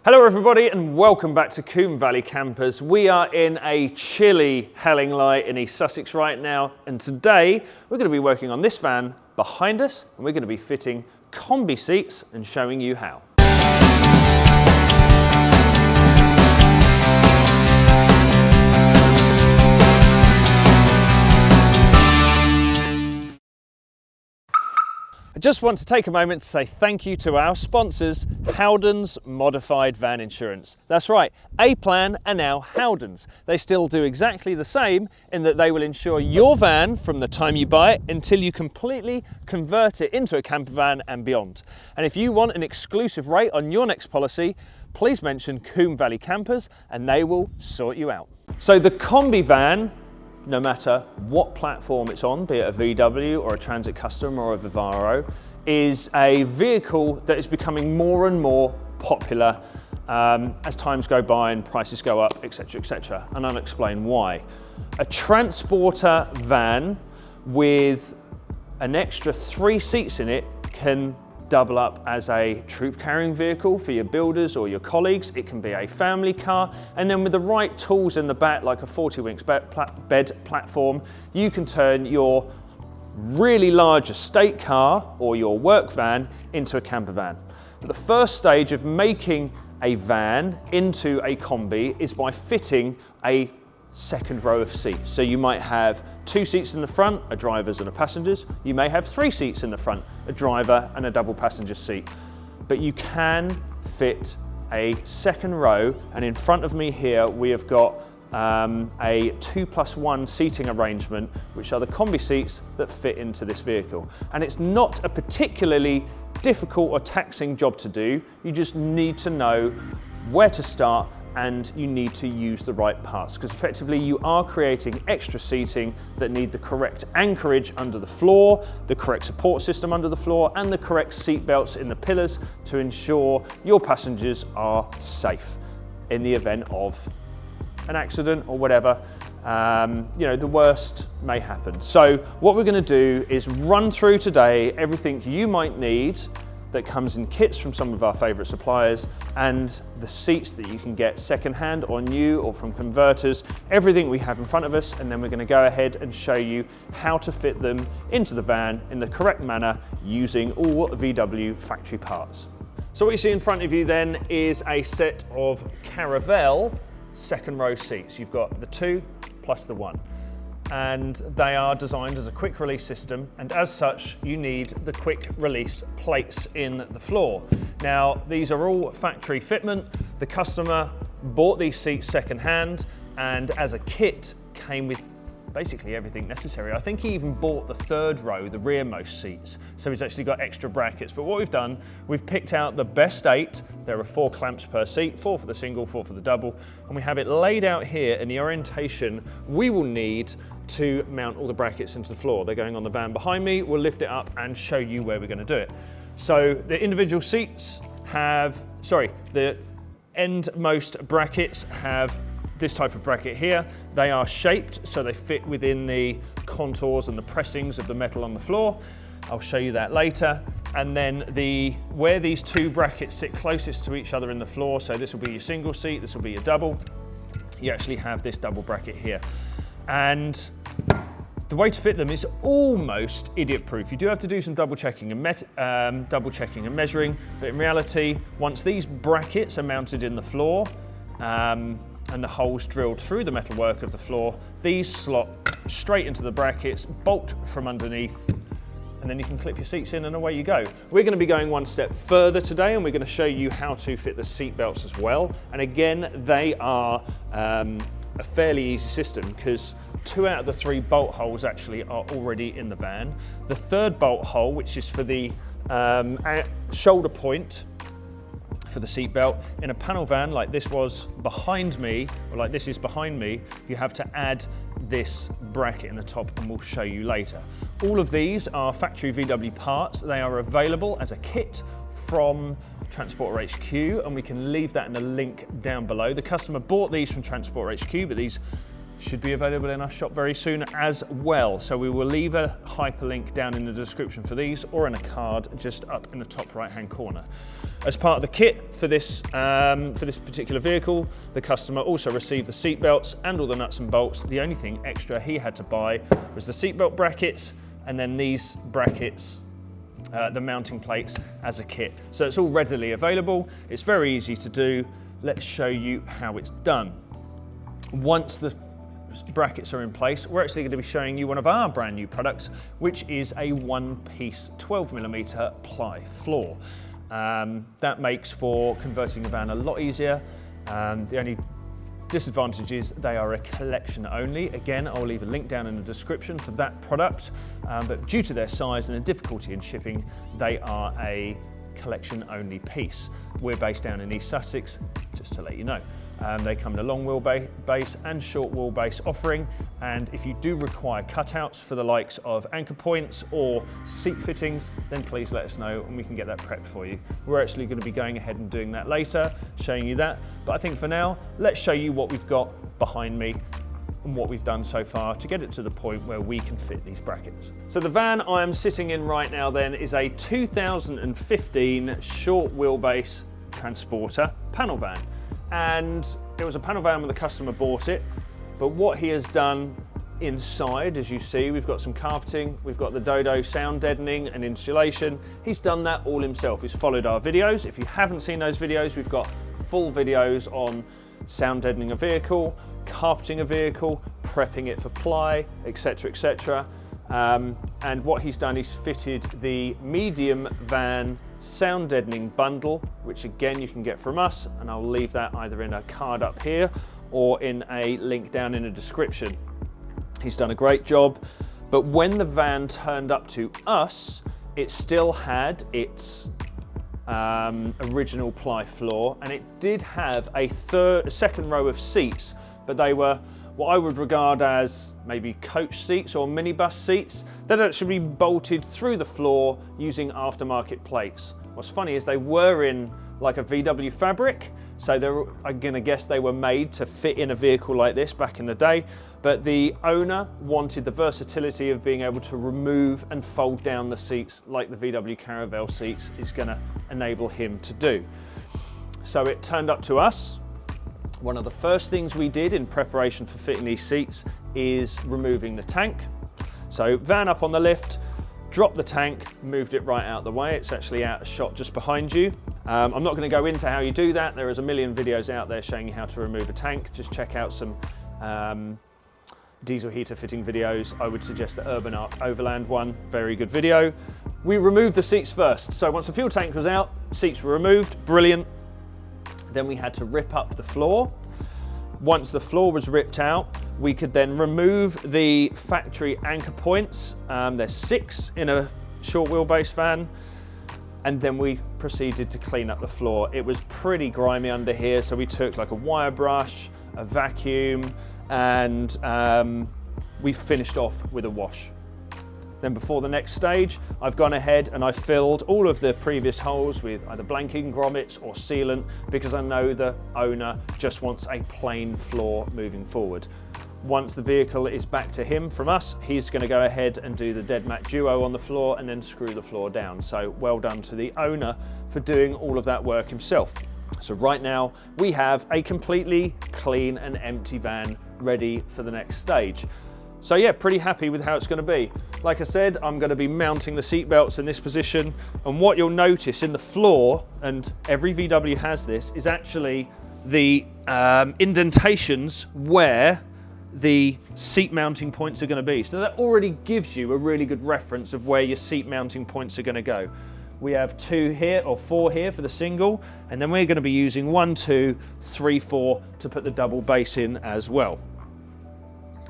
Hello everybody and welcome back to Combe Valley Campers. We are in a chilly Helling Light in East Sussex right now, and today we're going to be working on this van behind us, and we're going to be fitting Kombi seats and showing you how. I just want to take a moment to say thank you to our sponsors, Howden's Modified Van Insurance. That's right, A-Plan are now Howden's. They still do exactly the same in that they will insure your van from the time you buy it until you completely convert it into a camper van and beyond. And if you want an exclusive rate on your next policy, please mention Combe Valley Campers and they will sort you out. So the Kombi van, no matter what platform it's on, be it a VW or a Transit Custom or a Vivaro, is a vehicle that is becoming more and more popular as times go by and prices go up, etc., and I'll explain why. A transporter van with an extra 3 seats in it can double up as a troop carrying vehicle for your builders or your colleagues. It can be a family car, and then with the right tools in the back, like a 40-winch bed platform, you can turn your really large estate car or your work van into a camper van. But the first stage of making a van into a Kombi is by fitting a second row of seats. So you might have 2 seats in the front, a driver's and a passenger's. You may have 3 seats in the front, a driver and a double passenger seat. But you can fit a second row, and in front of me here we have got a 2+1 seating arrangement, which are the Kombi seats that fit into this vehicle. And it's not a particularly difficult or taxing job to do. You just need to know where to start, and you need to use the right parts, because effectively you are creating extra seating that need the correct anchorage under the floor, the correct support system under the floor, and the correct seat belts in the pillars to ensure your passengers are safe in the event of an accident or whatever. The worst may happen. So what we're going to do is run through today everything you might need that comes in kits from some of our favourite suppliers, and the seats that you can get second-hand or new or from converters, everything we have in front of us, and then we're going to go ahead and show you how to fit them into the van in the correct manner using all VW factory parts. So what you see in front of you then is a set of Caravelle second row seats. You've got the 2 plus the 1. And they are designed as a quick release system, and as such you need the quick release plates in the floor. Now these are all factory fitment. The customer bought these seats second hand, and as a kit came with basically everything necessary. I think he even bought the 3rd row, the rearmost seats, so he's actually got extra brackets. But what we've done, we've picked out the best 8. There are 4 clamps per seat, 4 for the single, 4 for the double, and we have it laid out here in the orientation we will need to mount all the brackets into the floor. They're going on the van behind me. We'll lift it up and show you where we're going to do it. So the individual seats have, the endmost brackets have this type of bracket here. They are shaped so they fit within the contours and the pressings of the metal on the floor. I'll show you that later. And then where these 2 brackets sit closest to each other in the floor, so this will be your single seat, this will be your double, you actually have this double bracket here. And the way to fit them is almost idiot-proof. You do have to do some double checking and measuring, but in reality, once these brackets are mounted in the floor, and the holes drilled through the metalwork of the floor, these slot straight into the brackets, bolt from underneath, and then you can clip your seats in and away you go. We're going to be going one step further today, and we're going to show you how to fit the seat belts as well. And again, they are a fairly easy system, because 2 out of the 3 bolt holes actually are already in the van. The 3rd bolt hole, which is for the shoulder point for the seat belt, in a panel van like this was behind me, or like this is behind me, you have to add this bracket in the top, and we'll show you later. All of these are factory VW parts. They are available as a kit from Transporter HQ, and we can leave that in the link down below. The customer bought these from Transporter HQ, but these should be available in our shop very soon as well. So we will leave a hyperlink down in the description for these, or in a card just up in the top right hand corner. As part of the kit for this particular vehicle, the customer also received the seat belts and all the nuts and bolts. The only thing extra he had to buy was the seatbelt brackets, and then these brackets, the mounting plates as a kit. So it's all readily available. It's very easy to do. Let's show you how it's done. Once the brackets are in place, we're actually going to be showing you one of our brand new products, which is a one-piece 12mm ply floor. That makes for converting the van a lot easier. The only disadvantage is they are a collection only. Again, I'll leave a link down in the description for that product, but due to their size and the difficulty in shipping, they are a collection only piece. We're based down in East Sussex, just to let you know. They come in a long wheelbase and short wheelbase offering, and if you do require cutouts for the likes of anchor points or seat fittings, then please let us know and we can get that prepped for you. We're actually going to be going ahead and doing that later, showing you that, but I think for now, let's show you what we've got behind me and what we've done so far to get it to the point where we can fit these brackets. So the van I am sitting in right now then is a 2015 short wheelbase transporter panel van. And it was a panel van when the customer bought it, but what he has done inside, as you see, we've got some carpeting, we've got the Dodo sound deadening and insulation. He's done that all himself. He's followed our videos. If you haven't seen those videos, we've got full videos on sound deadening a vehicle, carpeting a vehicle, prepping it for ply, etc, etc. And what he's done is fitted the medium van sound deadening bundle, which again you can get from us, and I'll leave that either in a card up here or in a link down in the description. He's done a great job, but when the van turned up to us, it still had its original ply floor, and it did have a second row of seats, but they were what I would regard as maybe coach seats or minibus seats that actually bolted through the floor using aftermarket plates. What's funny is they were in like a VW fabric, so I'm gonna guess they were made to fit in a vehicle like this back in the day, but the owner wanted the versatility of being able to remove and fold down the seats like the VW Caravelle seats is gonna enable him to do. So it turned up to us. One of the first things we did in preparation for fitting these seats is removing the tank. So van up on the lift, dropped the tank, moved it right out of the way. It's actually out of shot just behind you. I'm not going to go into how you do that. There is a million videos out there showing you how to remove a tank. Just check out some diesel heater fitting videos. I would suggest the Urban Arc Overland one, very good video. We removed the seats first. So once the fuel tank was out, seats were removed, brilliant. Then we had to rip up the floor. Once the floor was ripped out, we could then remove the factory anchor points. There's 6 in a short wheelbase van. And then we proceeded to clean up the floor. It was pretty grimy under here, so we took like a wire brush, a vacuum, and we finished off with a wash. Then before the next stage, I've gone ahead and I've filled all of the previous holes with either blanking grommets or sealant, because I know the owner just wants a plain floor moving forward. Once the vehicle is back to him from us, he's going to go ahead and do the dead mat duo on the floor and then screw the floor down. So well done to the owner for doing all of that work himself. So right now we have a completely clean and empty van ready for the next stage. So yeah, pretty happy with how it's going to be. Like I said, I'm going to be mounting the seat belts in this position, and what you'll notice in the floor, and every VW has this, is actually the indentations where the seat mounting points are going to be. So that already gives you a really good reference of where your seat mounting points are going to go. We have 2 here, or 4 here for the single, and then we're going to be using 1, 2, 3, 4 to put the double base in as well.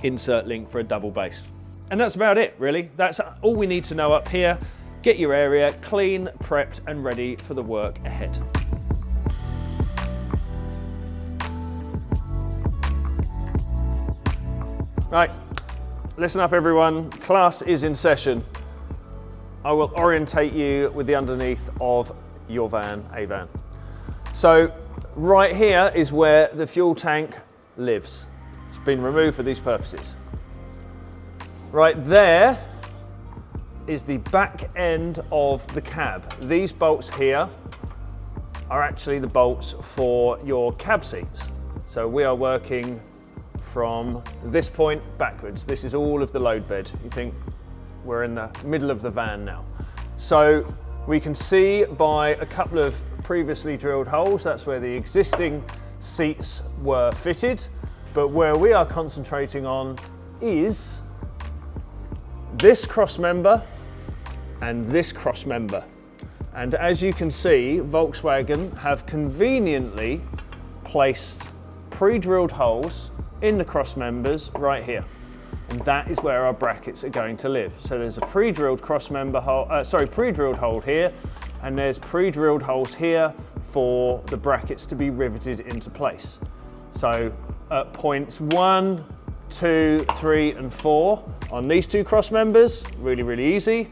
Insert link for a double base. And that's about it, really. That's all we need to know up here. Get your area clean, prepped, and ready for the work ahead. Right, listen up everyone, class is in session. I will orientate you with the underneath of your van, a van. So right here is where the fuel tank lives. It's been removed for these purposes. Right there is the back end of the cab. These bolts here are actually the bolts for your cab seats. So we are working from this point backwards. This is all of the load bed. You think we're in the middle of the van now. So we can see by a couple of previously drilled holes, that's where the existing seats were fitted. But where we are concentrating on is this cross member and this cross member. And as you can see, Volkswagen have conveniently placed pre-drilled holes in the cross members right here. And that is where our brackets are going to live. So there's a pre-drilled cross member hole, pre-drilled hole here, and there's pre-drilled holes here for the brackets to be riveted into place. So at points 1, 2, 3, and 4 on these two cross members, really, really easy.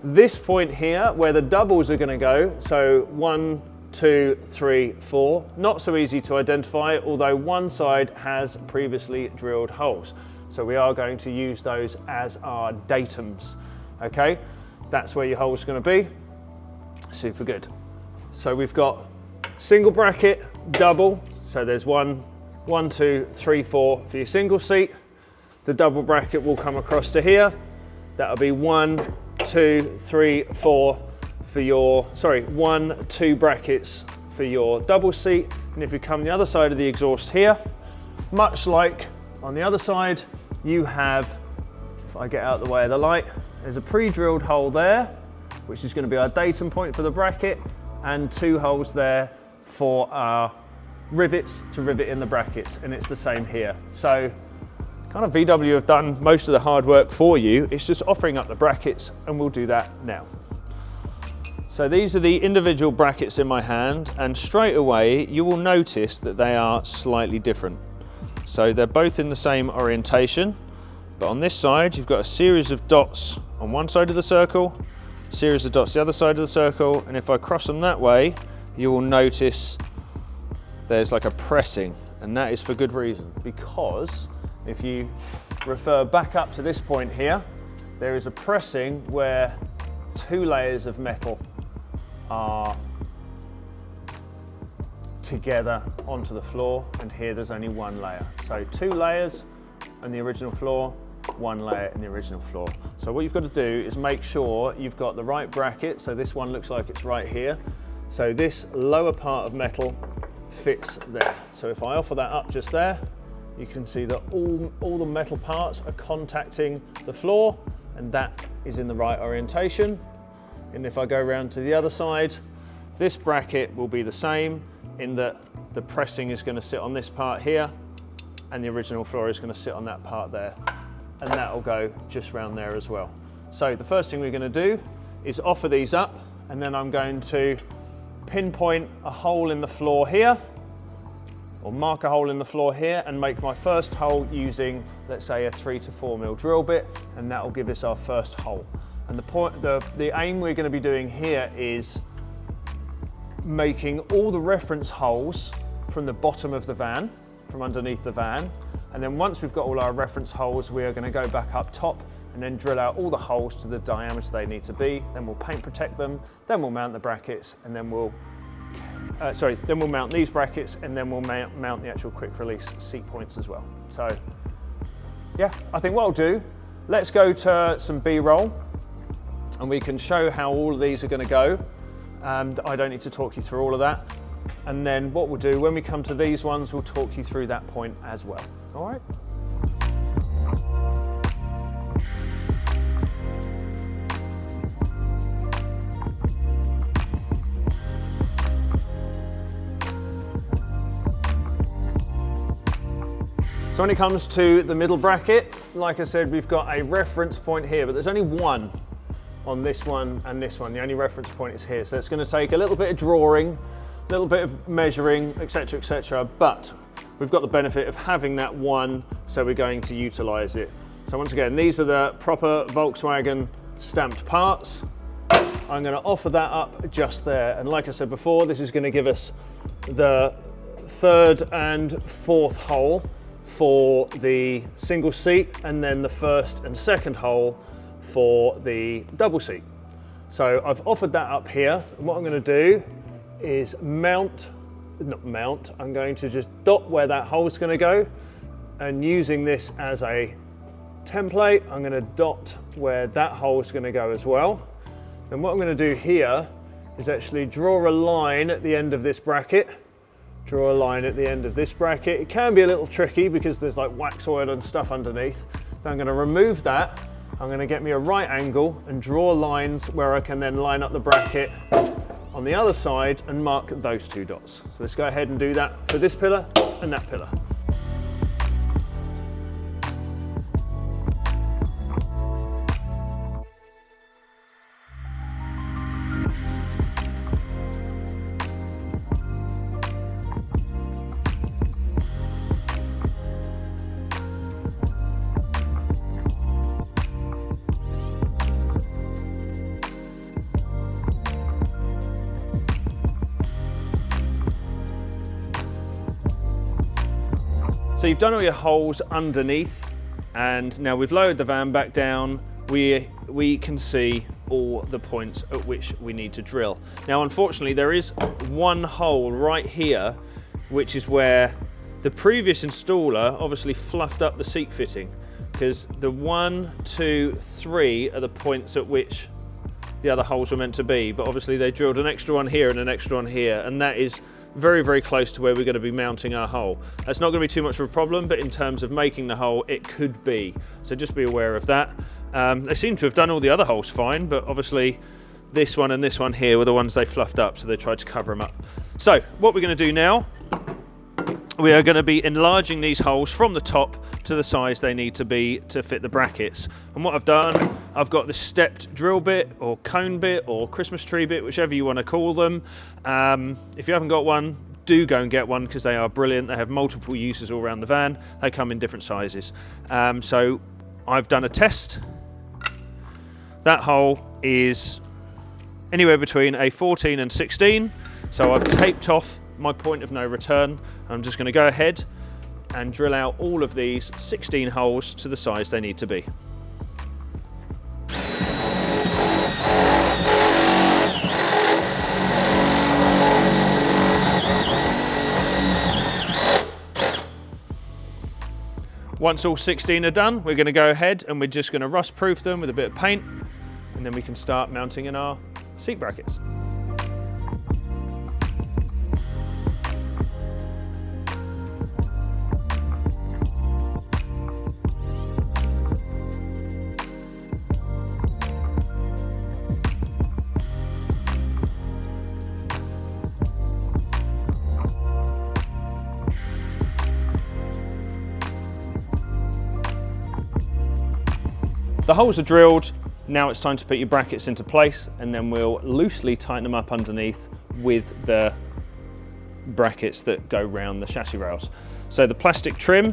This point here, where the doubles are going to go, so 1, 2, 3, 4, not so easy to identify, although one side has previously drilled holes. So we are going to use those as our datums, okay? That's where your hole's going to be. Super good. So we've got single bracket, double, so there's 1, 2, 3, 4 for your single seat. The double bracket will come across to here. That'll be 1, 2, 3, 4 for your, 1, 2 brackets for your double seat. And if you come the other side of the exhaust here, much like on the other side, you have, if I get out of the way of the light, there's a pre-drilled hole there, which is going to be our datum point for the bracket, and 2 holes there for our rivets to rivet in the brackets, and it's the same here. So kind of VW have done most of the hard work for you. It's just offering up the brackets, and we'll do that now. So these are the individual brackets in my hand, and straight away you will notice that they are slightly different. So they're both in the same orientation, but on this side you've got a series of dots on one side of the circle, series of dots the other side of the circle, and if I cross them that way, you will notice there's like a pressing, and that is for good reason, because if you refer back up to this point here, there is a pressing where 2 layers of metal are together onto the floor, and here there's only 1 layer. So 2 layers on the original floor, 1 layer in the original floor. So what you've got to do is make sure you've got the right bracket. So this one looks like it's right here. So this lower part of metal fits there. So if I offer that up just there, you can see that all the metal parts are contacting the floor, and that is in the right orientation. And if I go around to the other side, this bracket will be the same, in that the pressing is going to sit on this part here, and the original floor is going to sit on that part there, and that will go just round there as well. So the first thing we're going to do is offer these up, and then I'm going to pinpoint a hole in the floor here, or mark a hole in the floor here, and make my first hole using, let's say, a 3 to 4 mil drill bit, and that will give us our first hole. And the aim we're going to be doing here is making all the reference holes from the bottom of the van, from underneath the van, and then once we've got all our reference holes, we are going to go back up top and then drill out all the holes to the diameter they need to be. Then we'll paint protect them, then we'll mount the brackets, and then we'll mount these brackets, and then we'll mount the actual quick release seat points as well. So yeah, I think what I'll do, let's go to some B-roll, and we can show how all of these are going to go. And I don't need to talk you through all of that. And then what we'll do when we come to these ones, we'll talk you through that point as well. All right? So when it comes to the middle bracket, like I said, we've got a reference point here, but there's only one on this one and this one. The only reference point is here. So it's going to take a little bit of drawing, a little bit of measuring, etc., but we've got the benefit of having that one, so we're going to utilize it. So once again, these are the proper Volkswagen stamped parts. I'm going to offer that up just there. And like I said before, this is going to give us the 3rd and 4th hole for the single seat, and then the first and second hole for the double seat. So I've offered that up here, and what I'm going to do is I'm going to just dot where that hole is going to go, and using this as a template, I'm going to dot where that hole is going to go as well. And what I'm going to do here is actually draw a line at the end of this bracket. Draw a line at the end of this bracket. It can be a little tricky because there's like wax oil and stuff underneath. Then I'm going to remove that. I'm going to get me a right angle and draw lines where I can then line up the bracket on the other side and mark those two dots. So let's go ahead and do that for this pillar and that pillar. So you've done all your holes underneath, and now we've lowered the van back down. We can see all the points at which we need to drill. Now, unfortunately, there is one hole right here, which is where the previous installer obviously fluffed up the seat fitting, because the 1, 2, 3 are the points at which the other holes were meant to be, but obviously they drilled an extra one here and an extra one here, and that is very, very close to where we're going to be mounting our hole. That's not going to be too much of a problem, but in terms of making the hole, it could be. So just be aware of that. They seem to have done all the other holes fine, but obviously this one and this one here were the ones they fluffed up, so they tried to cover them up. So what we're going to do now, we are going to be enlarging these holes from the top to the size they need to be to fit the brackets. And what I've done, I've got this stepped drill bit or cone bit or Christmas tree bit, whichever you want to call them. If you haven't got one, do go and get one, because they are brilliant. They have multiple uses all around the van. They come in different sizes. So I've done a test. That hole is anywhere between a 14 and 16. So I've taped off my point of no return. I'm just going to go ahead and drill out all of these 16 holes to the size they need to be. Once all 16 are done, we're going to go ahead and we're just going to rust proof them with a bit of paint, and then we can start mounting in our seat brackets. The holes are drilled. Now it's time to put your brackets into place, and then we'll loosely tighten them up underneath with the brackets that go round the chassis rails. So the plastic trim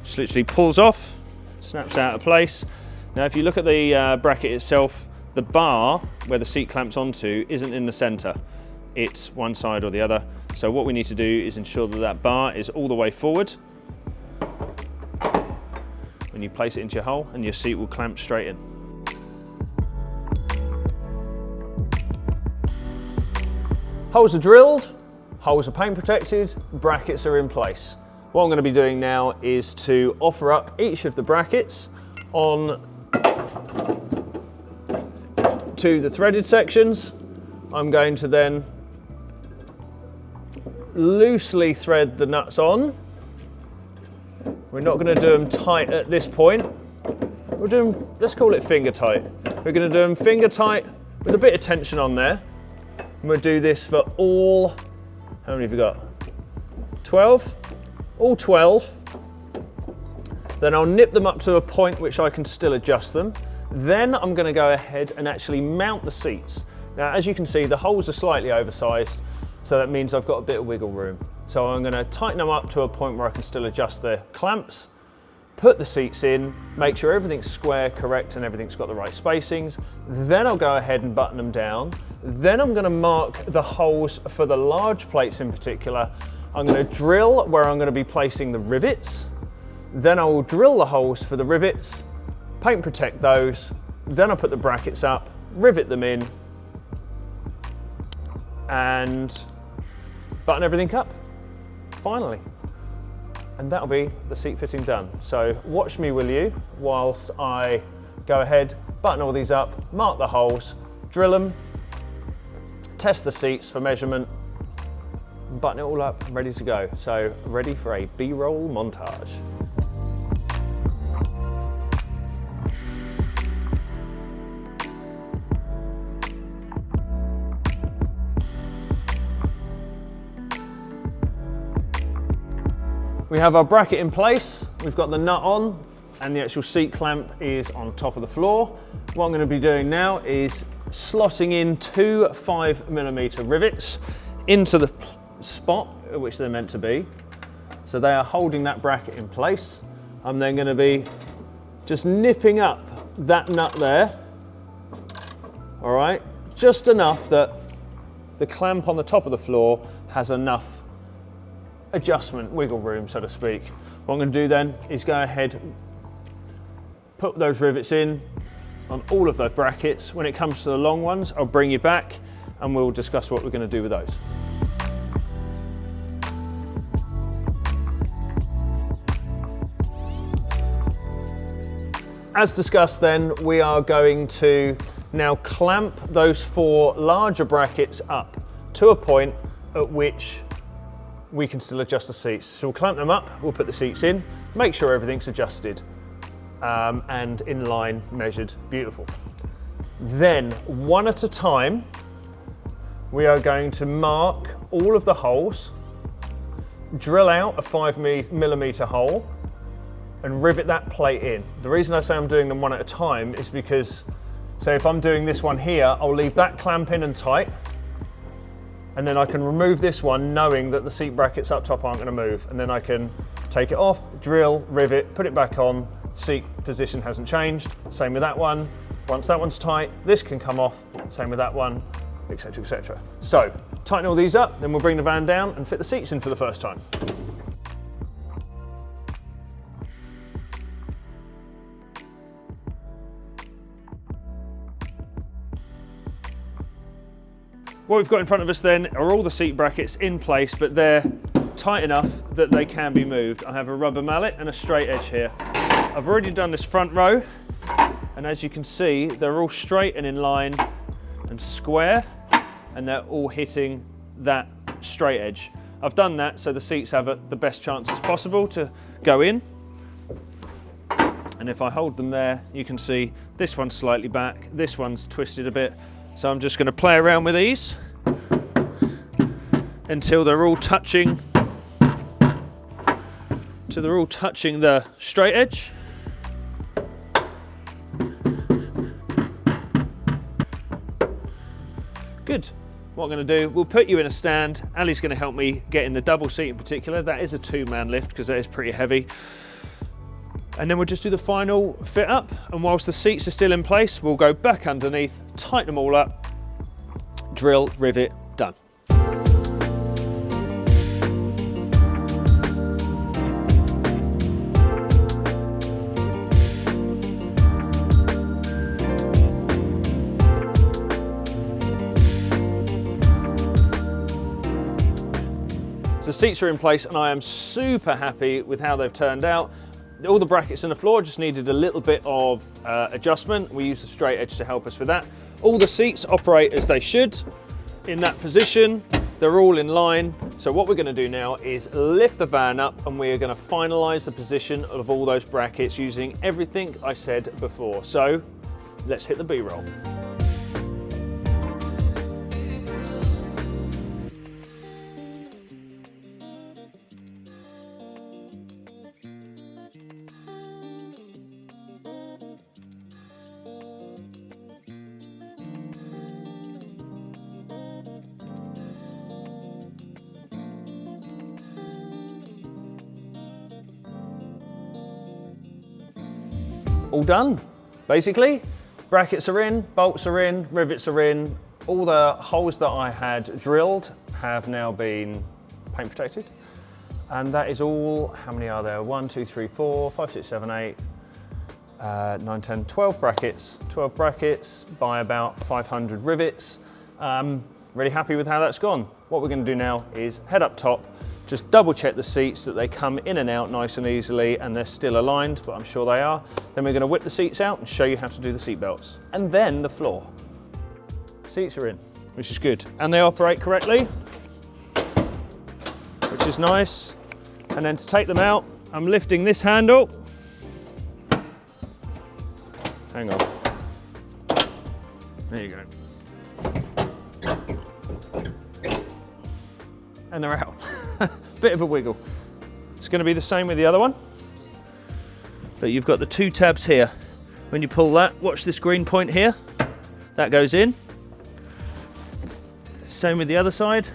just literally pulls off, snaps out of place. Now if you look at the bracket itself, the bar where the seat clamps onto isn't in the center. It's one side or the other. So what we need to do is ensure that that bar is all the way forward. When you place it into your hole, and your seat will clamp straight in. Holes are drilled, holes are paint protected, brackets are in place. What I'm going to be doing now is to offer up each of the brackets on to the threaded sections. I'm going to then loosely thread the nuts on. We're not going to do them tight at this point. We'll do them, let's call it finger tight. We're going to do them finger tight with a bit of tension on there. And we'll do this for all, how many have you got? 12? All 12. Then I'll nip them up to a point which I can still adjust them. Then I'm going to go ahead and actually mount the seats. Now, as you can see, the holes are slightly oversized, so that means I've got a bit of wiggle room. So I'm going to tighten them up to a point where I can still adjust the clamps, put the seats in, make sure everything's square, correct, and everything's got the right spacings. Then I'll go ahead and button them down. Then I'm going to mark the holes for the large plates in particular. I'm going to drill where I'm going to be placing the rivets. Then I will drill the holes for the rivets, paint protect those, then I put the brackets up, rivet them in, and button everything up, finally. And that'll be the seat fitting done. So watch me, will you, whilst I go ahead, button all these up, mark the holes, drill them, test the seats for measurement, button it all up, ready to go. So ready for a B-roll montage. We have our bracket in place, we've got the nut on, and the actual seat clamp is on top of the floor. What I'm going to be doing now is slotting in two 5mm rivets into the spot at which they're meant to be. So they are holding that bracket in place. I'm then going to be just nipping up that nut there, all right, just enough that the clamp on the top of the floor has enough adjustment, wiggle room, so to speak. What I'm going to do then is go ahead, put those rivets in on all of those brackets. When it comes to the long ones, I'll bring you back and we'll discuss what we're going to do with those. As discussed then, we are going to now clamp those four larger brackets up to a point at which we can still adjust the seats. So we'll clamp them up, we'll put the seats in, make sure everything's adjusted and in line, measured, beautiful. Then, one at a time, we are going to mark all of the holes, drill out a 5mm hole, and rivet that plate in. The reason I say I'm doing them one at a time is because, so if I'm doing this one here, I'll leave that clamp in and tight, and then I can remove this one knowing that the seat brackets up top aren't going to move, and then I can take it off, drill, rivet, put it back on, seat position hasn't changed. Same with that one. Once that one's tight, this can come off, same with that one, etc, etc. So tighten all these up, then we'll bring the van down and fit the seats in for the first time. What we've got in front of us then are all the seat brackets in place, but they're tight enough that they can be moved. I have a rubber mallet and a straight edge here. I've already done this front row, and as you can see, they're all straight and in line and square, and they're all hitting that straight edge. I've done that so the seats have the best chances possible to go in. And if I hold them there, you can see this one's slightly back, this one's twisted a bit. So I'm just going to play around with these until they're all touching, the straight edge. Good. What I'm going to do, we'll put you in a stand. Ali's going to help me get in the double seat in particular. That is a two-man lift because that is pretty heavy. And then we'll just do the final fit up, and whilst the seats are still in place, we'll go back underneath, tighten them all up, drill, rivet, done. So the seats are in place and I am super happy with how they've turned out. All the brackets in the floor just needed a little bit of adjustment. We used the straight edge to help us with that. All the seats operate as they should in that position. They're all in line. So what we're going to do now is lift the van up and we are going to finalize the position of all those brackets using everything I said before. So let's hit the B-roll. All done, basically. Brackets are in, bolts are in, rivets are in. All the holes that I had drilled have now been paint protected. And that is all, how many are there? 1, 2, 3, 4, 5, 6, 7, 8, 9, 10, 12 brackets. 12 brackets by about 500 rivets. Really happy with how that's gone. What we're going to do now is head up top, just double check the seats that they come in and out nice and easily and they're still aligned, but I'm sure they are. Then we're going to whip the seats out and show you how to do the seat belts. And then the floor. Seats are in, which is good. And they operate correctly, which is nice. And then to take them out, I'm lifting this handle. Hang on. There you go. And they're out. Bit of a wiggle. It's going to be the same with the other one. But you've got the 2 tabs here. When you pull that, watch this green point here. That goes in. Same with the other side.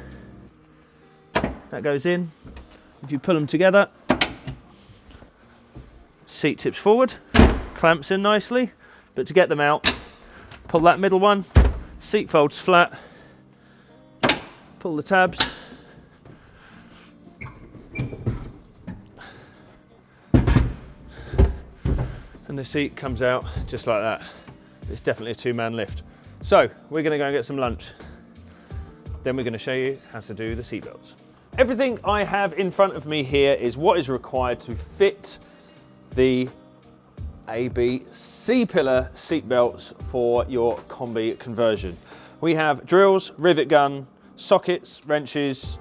That goes in. If you pull them together, seat tips forward, clamps in nicely. But to get them out, pull that middle one, seat folds flat, pull the tabs, and the seat comes out just like that. It's definitely a 2-man lift. So we're going to go and get some lunch. Then we're going to show you how to do the seat belts. Everything I have in front of me here is what is required to fit the AB C-pillar seat belts for your Kombi conversion. We have drills, rivet gun, sockets, wrenches,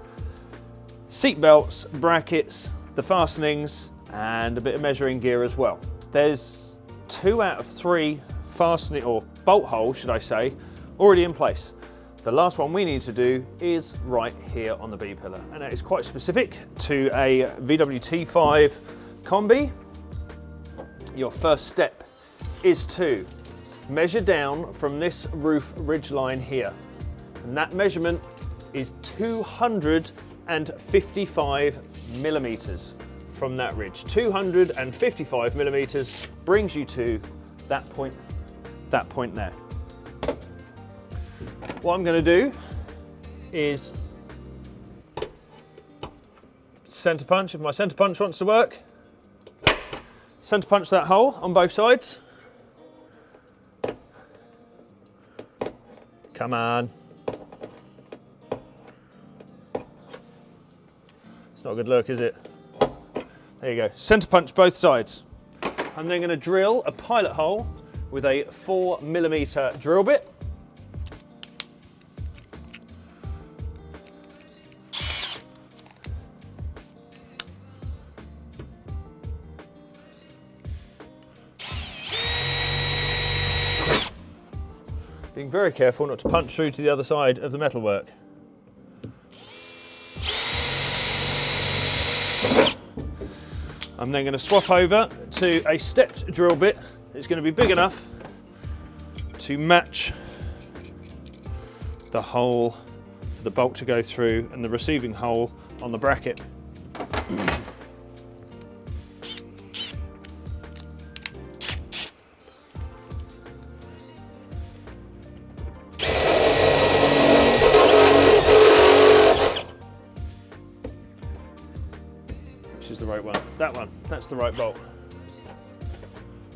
seat belts, brackets, the fastenings, and a bit of measuring gear as well. There's 2 out of 3 fastening, or bolt holes, should I say, already in place. The last one we need to do is right here on the B pillar, and that is quite specific to a VW T5 Kombi. Your first step is to measure down from this roof ridge line here, and that measurement is 255 millimeters from that ridge. 255 millimeters brings you to that point there. What I'm going to do is center punch, if my center punch wants to work. Center punch that hole on both sides. Come on. It's not a good look, is it? There you go. Center punch both sides. I'm then going to drill a pilot hole with a 4mm drill bit. Being very careful not to punch through to the other side of the metalwork. I'm then going to swap over to a stepped drill bit. It's going to be big enough to match the hole for the bolt to go through and the receiving hole on the bracket. Which is the right one? That one. That's the right bolt.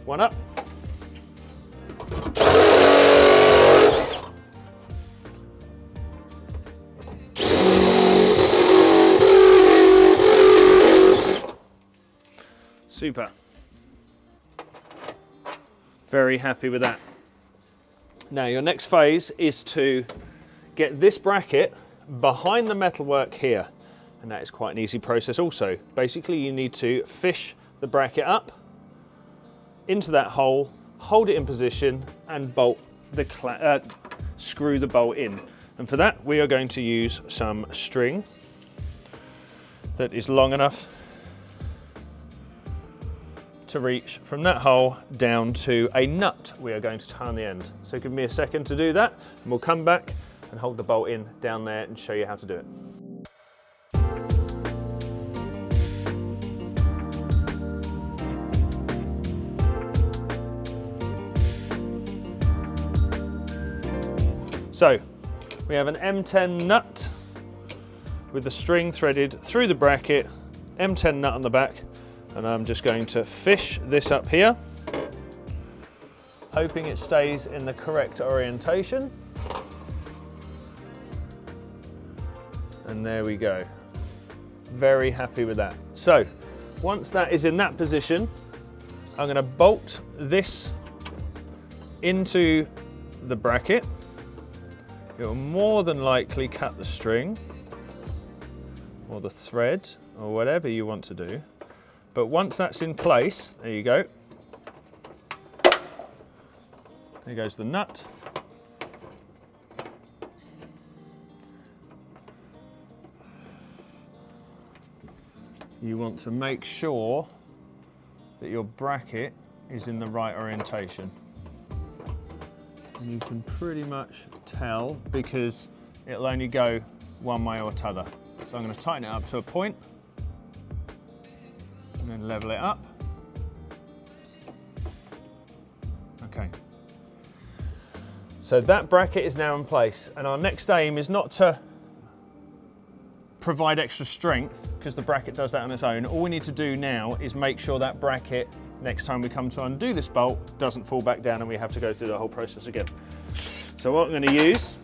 One up. Super. Very happy with that. Now your next phase is to get this bracket behind the metalwork here. And that is quite an easy process also. Basically you need to fish the bracket up into that hole, hold it in position and bolt the screw the bolt in. And for that we are going to use some string that is long enough to reach from that hole down to a nut we are going to tie on the end. So give me a second to do that and we'll come back and hold the bolt in down there and show you how to do it. So we have an M10 nut with the string threaded through the bracket M10 nut on the back, and I'm just going to fish this up here, hoping it stays in the correct orientation. And there we go. Very happy with that. So once that is in that position, I'm going to bolt this into the bracket. It will more than likely cut the string or the thread or whatever you want to do. But once that's in place, there you go. There goes the nut. You want to make sure that your bracket is in the right orientation. And you can pretty much tell because it'll only go one way or t'other. So I'm going to tighten it up to a point and then level it up. Okay. So that bracket is now in place, and our next aim is not to provide extra strength because the bracket does that on its own. All we need to do now is make sure that bracket, next time we come to undo this bolt, doesn't fall back down and we have to go through the whole process again. So what I'm going to use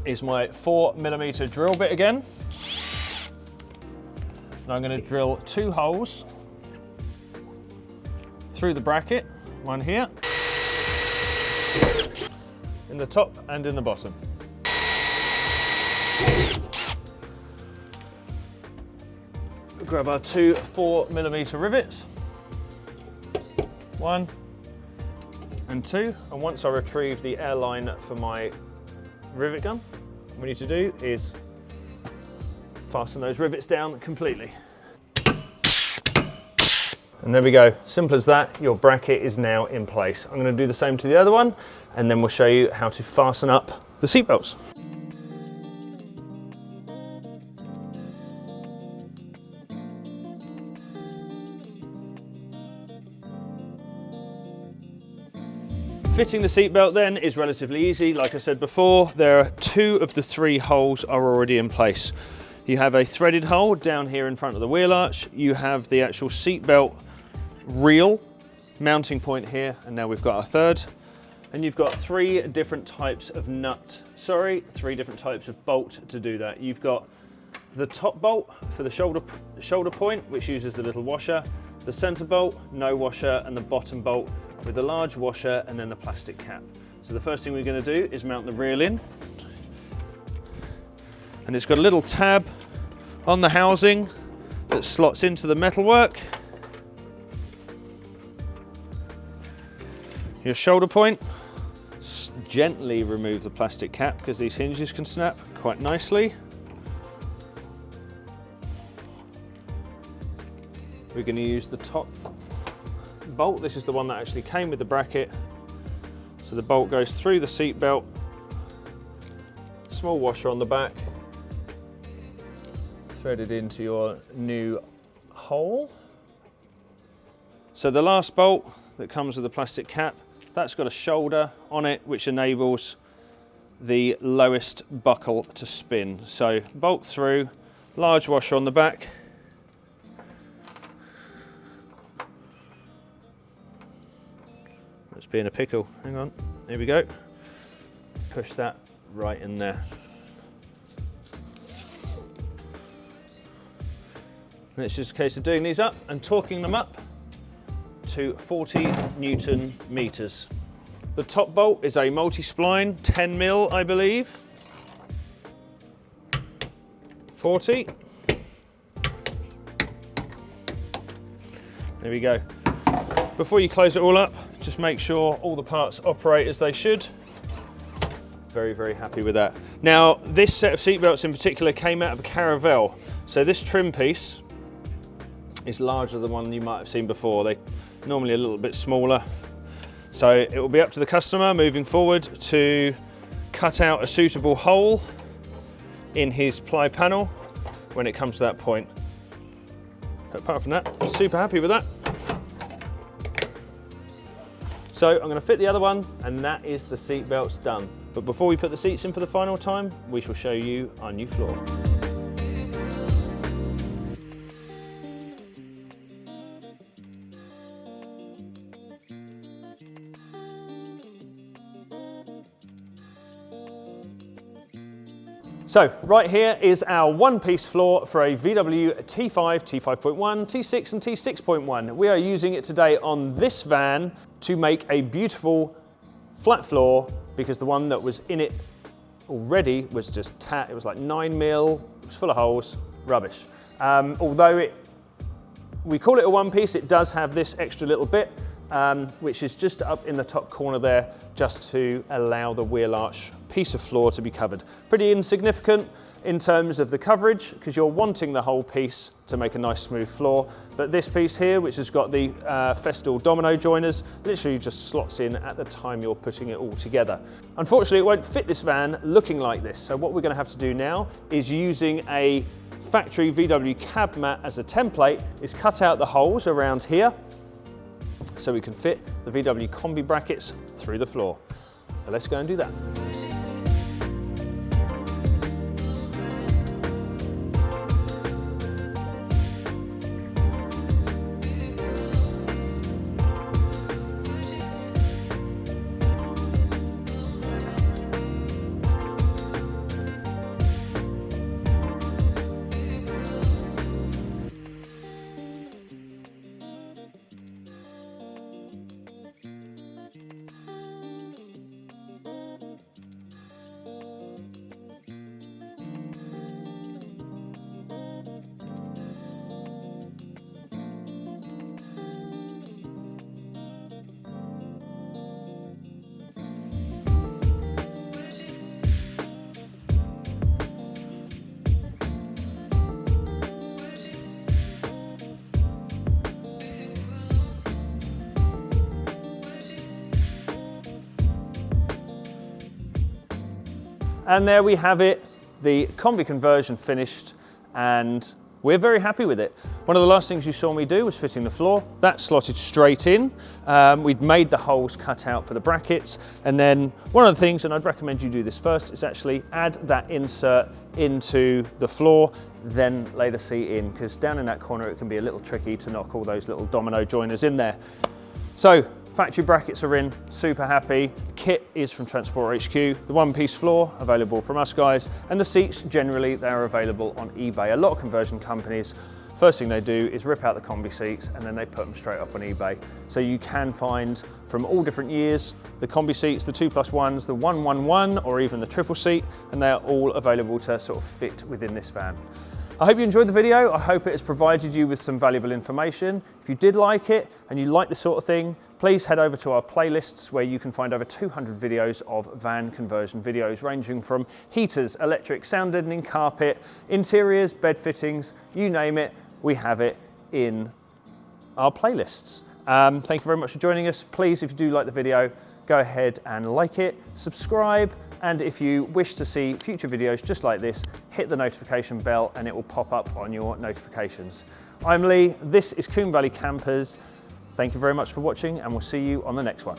is my 4mm drill bit again. And I'm going to drill 2 holes through the bracket, one here, in the top and in the bottom. Grab our 2 4mm rivets, 1 and 2, and once I retrieve the airline for my rivet gun, what we need to do is fasten those rivets down completely. And there we go, simple as that, your bracket is now in place. I'm going to do the same to the other one, and then we'll show you how to fasten up the seat belts. Fitting the seatbelt then is relatively easy. Like I said before, there are 2 of the 3 holes are already in place. You have a threaded hole down here in front of the wheel arch. You have the actual seatbelt reel mounting point here, and now we've got our 3rd. And you've got 3 different types of 3 different types of bolt to do that. You've got the top bolt for the shoulder point, which uses the little washer, the center bolt, no washer, and the bottom bolt with the large washer and then the plastic cap. So the first thing we're going to do is mount the reel in. And it's got a little tab on the housing that slots into the metalwork. Your shoulder point, gently remove the plastic cap because these hinges can snap quite nicely. We're going to use the top bolt. This is the one that actually came with the bracket. So the bolt goes through the seat belt, small washer on the back, threaded into your new hole. So the last bolt that comes with the plastic cap, that's got a shoulder on it which enables the lowest buckle to spin. So bolt through, large washer on the back. It's being a pickle, hang on, here we go. Push that right in there. And it's just a case of doing these up and torquing them up to 40 Newton meters. The top bolt is a multi-spline, 10 mil, I believe. 40. There we go. Before you close it all up, just make sure all the parts operate as they should. Very, very happy with that. Now, this set of seatbelts in particular came out of a Caravelle. So this trim piece is larger than one you might have seen before. They're normally a little bit smaller. So it will be up to the customer moving forward to cut out a suitable hole in his ply panel when it comes to that point. Apart from that, I'm super happy with that. So I'm going to fit the other one, and that is the seat belts done. But before we put the seats in for the final time, we shall show you our new floor. So right here is our one-piece floor for a VW T5, T5.1, T6 and T6.1. We are using it today on this van to make a beautiful flat floor because the one that was in it already was just it was like 9mm, it was full of holes, rubbish. Although we call it a one-piece, it does have this extra little bit which is just up in the top corner there, just to allow the wheel arch piece of floor to be covered. Pretty insignificant in terms of the coverage, because you're wanting the whole piece to make a nice smooth floor. But this piece here, which has got the Festool domino joiners, literally just slots in at the time you're putting it all together. Unfortunately, it won't fit this van looking like this. So what we're going to have to do now is, using a factory VW cab mat as a template, is cut out the holes around here so we can fit the VW Kombi brackets through the floor. So let's go and do that. And there we have it, the Kombi conversion finished, and we're very happy with it. One of the last things you saw me do was fitting the floor. That slotted straight in. We'd made the holes cut out for the brackets, and then one of the things, and I'd recommend you do this first, is actually add that insert into the floor, then lay the seat in, because down in that corner it can be a little tricky to knock all those little domino joiners in there. So, factory brackets are in, super happy. Kit is from Transport HQ. The one-piece floor available from us guys, and the seats generally they're available on eBay. A lot of conversion companies, first thing they do is rip out the Kombi seats and then they put them straight up on eBay. So you can find from all different years the Kombi seats, the 2+1s, the 111 or even the triple seat, and they're all available to sort of fit within this van. I hope you enjoyed the video. I hope it has provided you with some valuable information. If you did like it and you like this sort of thing, please head over to our playlists where you can find over 200 videos of van conversion videos, ranging from heaters, electric, sound deadening, carpet, interiors, bed fittings, you name it, we have it in our playlists. Thank you very much for joining us. Please, if you do like the video, go ahead and like it, subscribe, and if you wish to see future videos just like this, hit the notification bell and it will pop up on your notifications. I'm Lee, this is Combe Valley Campers. Thank you very much for watching, and we'll see you on the next one.